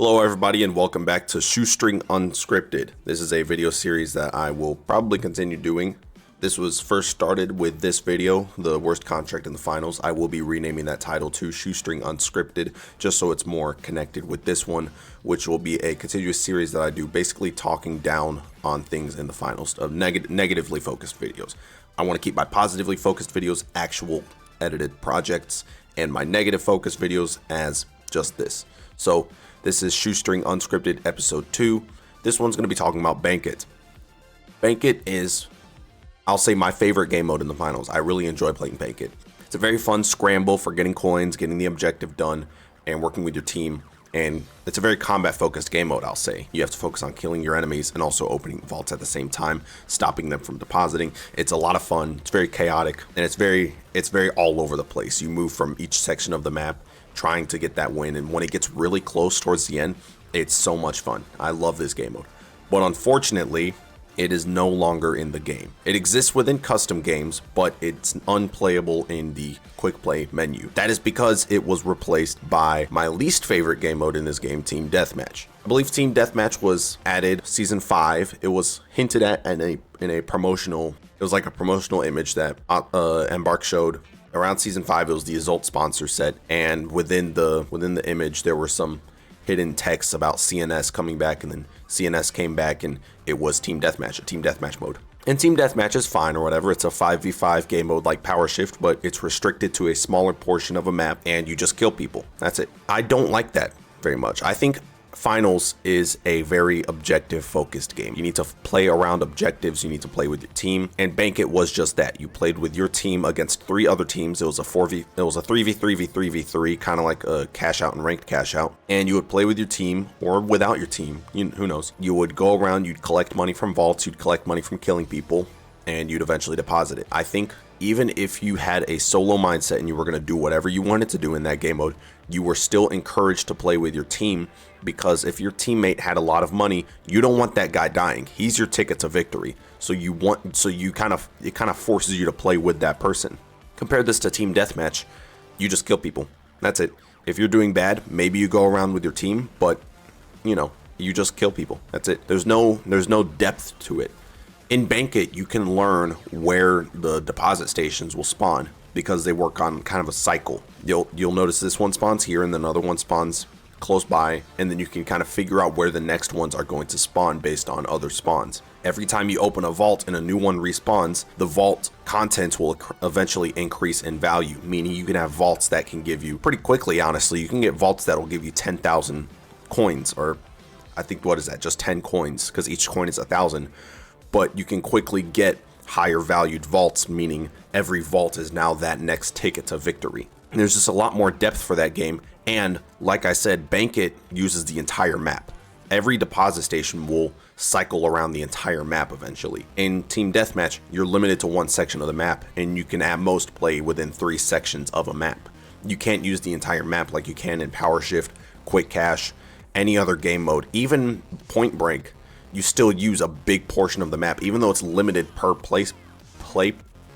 Hello everybody and welcome back to Shoestring Unscripted. This is a video series that I will probably continue doing. This was first started with this video, the worst contract in the finals. I will be renaming that title to Shoestring Unscripted just so it's more connected with this one, which will be a continuous series that I do basically talking down on things in the finals of negatively focused videos. I want to keep my positively focused videos actual edited projects and my negative focused videos as just this. So this is Shoestring Unscripted episode 2. This one's going to be talking about Bank It. Bank It is, I'll say, my favorite game mode in the finals. I really enjoy playing Bank It. It's a very fun scramble for getting coins, getting the objective done, and working with your team. And it's a very combat focused game mode, I'll say. You have to focus on killing your enemies and also opening vaults at the same time, stopping them from depositing. It's a lot of fun. It's very chaotic, and it's very all over the place. You move from each section of the map trying to get that win, and when it gets really close towards the end, it's so much fun. I love this game mode, but unfortunately it is no longer in the game. It exists within custom games, but it's unplayable in the quick play menu. That is because it was replaced by my least favorite game mode in this game, Team Deathmatch. I believe Team Deathmatch was added season 5. It was hinted at in a promotional, it was like a promotional image that Embark showed. Around season 5, it was the Azult sponsor set, and within the image there were some hidden texts about CNS coming back, and then CNS came back and it was Team Deathmatch, a Team Deathmatch mode. And Team Deathmatch is fine or whatever. It's a 5v5 game mode like Power Shift, but it's restricted to a smaller portion of a map and you just kill people. That's it. I don't like that very much. I think Finals is a very objective focused game. You need to play around objectives, you need to play with your team, and Bank It was just that. You played with your team against 3 other teams. It was a 3v3v3v3, kind of like a cash out and ranked cash out, and you would play with your team or without your team, who knows. You would go around, you'd collect money from vaults, you'd collect money from killing people, and you'd eventually deposit it. I think even if you had a solo mindset and you were going to do whatever you wanted to do in that game mode, you were still encouraged to play with your team, because if your teammate had a lot of money, you don't want that guy dying. He's your ticket to victory. So it kind of forces you to play with that person. Compare this to Team Deathmatch. You just kill people. That's it. If you're doing bad, maybe you go around with your team, but you just kill people. That's it. There's no depth to it. In Bank It, you can learn where the deposit stations will spawn because they work on kind of a cycle. You'll notice this one spawns here and then another one spawns close by, and then you can kind of figure out where the next ones are going to spawn based on other spawns. Every time you open a vault and a new one respawns, the vault contents will eventually increase in value, meaning you can have vaults that can give you, pretty quickly honestly, you can get vaults that will give you 10,000 coins, or I think, what is that, just 10 coins, because each coin is 1,000. But you can quickly get higher valued vaults, meaning every vault is now that next ticket to victory. And there's just a lot more depth for that game, and like I said, Bank It uses the entire map. Every deposit station will cycle around the entire map eventually. In Team Deathmatch, you're limited to one section of the map, and you can at most play within 3 sections of a map. You can't use the entire map like you can in Power Shift, Quick Cash, any other game mode, even Point Break. You still use a big portion of the map, even though it's limited per play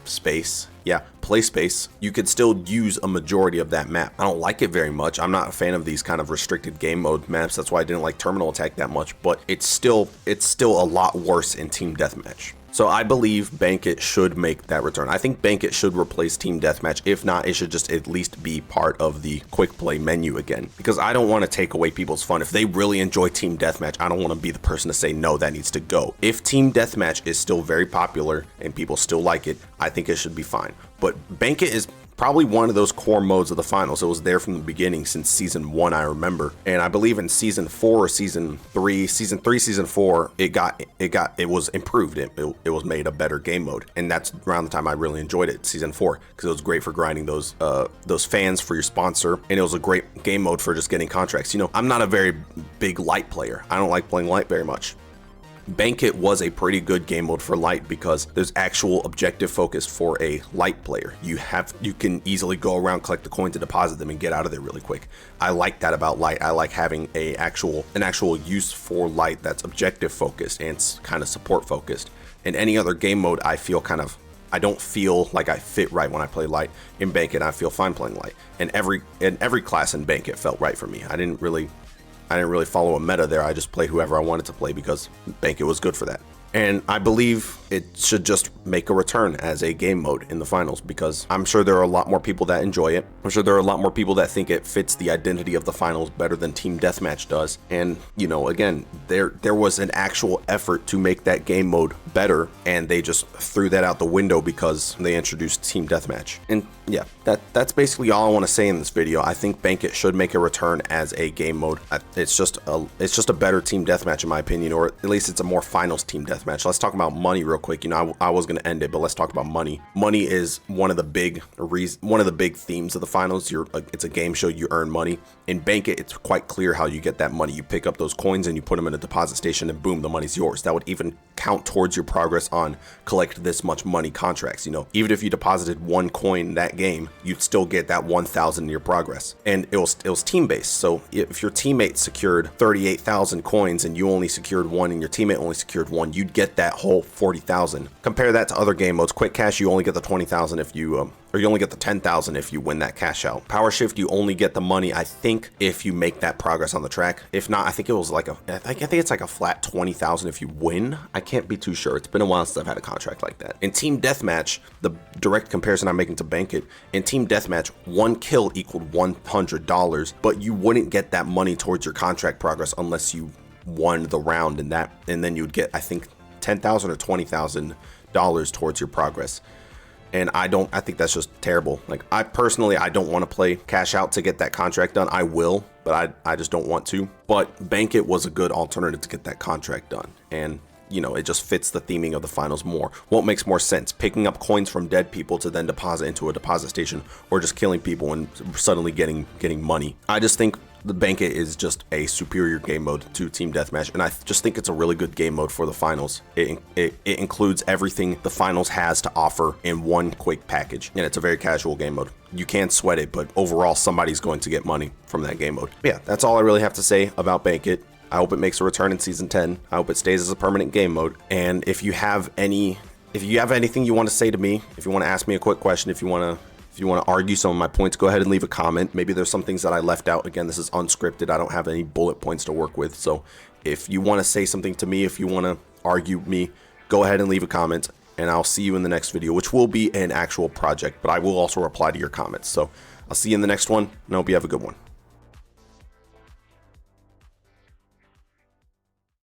space. You could still use a majority of that map. I don't like it very much. I'm not a fan of these kind of restricted game mode maps. That's why I didn't like Terminal Attack that much, but it's still a lot worse in Team Deathmatch. So I believe Bank It should make that return. I think Bank It should replace Team Deathmatch. If not, it should just at least be part of the quick play menu again, because I don't want to take away people's fun. If they really enjoy Team Deathmatch, I don't want to be the person to say, no, that needs to go. If Team Deathmatch is still very popular and people still like it, I think it should be fine. But Bank It is probably one of those core modes of the finals. It was there from the beginning since season 1, I remember. And I believe in season 4 or season 4, it was improved. It was made a better game mode. And that's around the time I really enjoyed it, season 4, because it was great for grinding those fans for your sponsor. And it was a great game mode for just getting contracts. I'm not a very big light player. I don't like playing light very much. Bank It was a pretty good game mode for light because there's actual objective focus for a light player. You can easily go around, collect the coins, and deposit them and get out of there really quick. I like that about light. I like having an actual use for light that's objective focused and kind of support focused. In any other game mode, I don't feel like I fit right when I play light. In Bank It, I feel fine playing light. And every class in Bank It felt right for me. I didn't really I didn't really follow a meta there. I just played whoever I wanted to play because Bank It was good for that. And I believe it should just make a return as a game mode in the finals, because I'm sure there are a lot more people that enjoy it. I'm sure there are a lot more people that think it fits the identity of the finals better than Team Deathmatch does. And, you know, again, there was an actual effort to make that game mode better, and they just threw that out the window because they introduced Team Deathmatch. And yeah, that's basically all I want to say in this video. I think Bank It should make a return as a game mode. It's just a better Team Deathmatch in my opinion, or at least it's a more finals Team Deathmatch. Let's talk about money real quick. You know, I was going to end it, but let's talk about money. Money is one of the big themes of the finals. It's a game show. You earn money. In Bank It, it's quite clear how you get that money. You pick up those coins and you put them in a deposit station, and boom, the money's yours. That would even count towards your progress on collect this much money contracts. You know, even if you deposited 1 coin that game, you'd still get that 1,000 in your progress. And it was team based. So if your teammate secured 38,000 coins and you only secured 1 and your teammate only secured 1, you'd get that whole 40,000. Compare that to other game modes. Quick Cash, you only get the 20,000 if you or you only get the 10,000 if you win that cash out. Power Shift, you only get the money, I think, if you make that progress on the track. If not, I think it was like I think it's like a flat 20,000 if you win. I can't be too sure. It's been a while since I've had a contract like that. In Team Deathmatch, the direct comparison I'm making to Bank It, in Team Deathmatch, 1 kill equaled $100, but you wouldn't get that money towards your contract progress unless you won the round, and then you'd get, I think, $10,000 or $20,000 towards your progress. And I think that's just terrible. Like, I personally don't want to play cash out to get that contract done. I will, but I just don't want to. But Bank It was a good alternative to get that contract done. And, you know, it just fits the theming of the finals more. What makes more sense? Picking up coins from dead people to then deposit into a deposit station, or just killing people and suddenly getting money? I just think the Bank It is just a superior game mode to Team Deathmatch, and I just think it's a really good game mode for the finals. It includes everything the finals has to offer in one quick package, and it's a very casual game mode. You can't sweat it, but overall, somebody's going to get money from that game mode. Yeah, that's all I really have to say about Bank It. I hope it makes a return in Season 10. I hope it stays as a permanent game mode. And if you have anything you want to say to me, if you want to ask me a quick question, if you want to argue some of my points, go ahead and leave a comment. Maybe there's some things that I left out. Again, this is unscripted. I don't have any bullet points to work with. So if you want to say something to me, if you want to argue me, go ahead and leave a comment, and I'll see you in the next video, which will be an actual project, but I will also reply to your comments. So I'll see you in the next one, and I hope you have a good one.